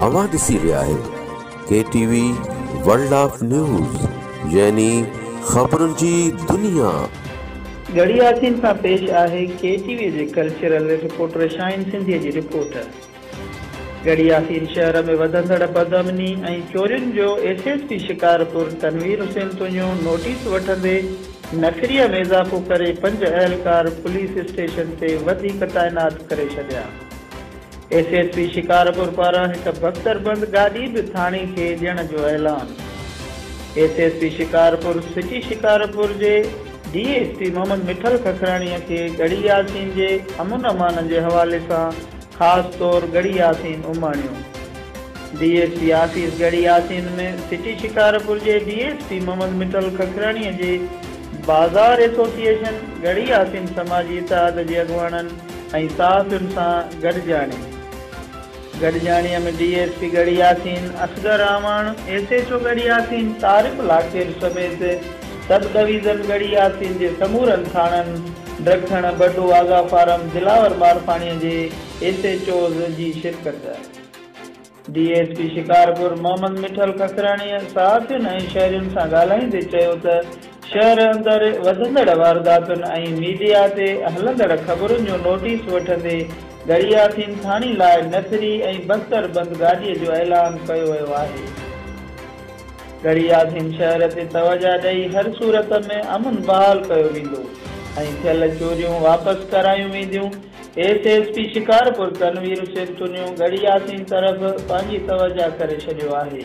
अवां ॾिसी रहिया आहियो KTV वर्ल्ड ऑफ न्यूज़ यानी ख़बरुनि जी दुनिया। गड़ी यासीन सां पेश आहे KTV जे कल्चरल रिपोर्टर शाहीन सिंधीअ जी रिपोर्ट। गड़ी यासीन शहर में वधंदड़ बदअमनी ऐं चोरियुनि जो SSP शिकारपुर तनवीर हुसैन तुंहिंजो नोटिस वठंदे नफ़रीअ में इज़ाफ़ो करे 5 अहलकार पुलिस स्टेशन ते वधीक तैनात करे छॾिया। SSP शिकारपुर पारां हिकु बख़्तरबंद गाॾी बि थाणे खे ॾियण जो ऐलान। SSP शिकारपुर सिटी शिकारपुर जे DSP मोहम्मद मिठल खखराणीअ खे गड़ी यासीन जे अमन अमान जे हवाले सां ख़ासि तौरु गड़ी यासीन उमाणियो। DSP आफ़िस गड़ी यासीन में सिटी शिकारपुर जे DSP मोहम्मद मिठल खखराणीअ जे बाज़ार एसोसिएशन गड़ी यासीन समाजी इत्तेहाद जे अॻुवाणनि ऐं सहाफ़ियुनि सां गॾिजाणीअ में DSP गड़ी यासीन असगर आवाण, SHO गड़ी यासीन तारिक लाकेर समेत सब डिवीज़न गड़ी यासीन जे समूरनि थाणनि ड्रखण बडो आगा फारम दिलावर मारफाणीअ जे SHOs जी शिरकत। DSP शिकारपुर मोहम्मद मिठल खखराणीअ सहाफ़ियुनि ऐं शहरियुनि सां ॻाल्हाईंदे चयो त शहर अंदरि वधंदड़ वारदातुनि ऐं मीडिया ते हलंदड़ ख़बरुनि जो नोटिस वठंदे गड़ी यासीन थाणी लाइ नफ़री ऐं बख़्तरबंद गाॾीअ जो ऐलान कयो वियो आहे। गड़ी यासीन शहर ते तवजा ॾेई हर सूरत में अमन बहाल कयो वेंदो ऐं थियल चोरियूं वापसि करायूं वेंदियूं। SSP शिकारपुर तनवीर हुसैन तुनियो गड़ी यासीन तरफ़ पंहिंजी तवजा करे छॾियो आहे।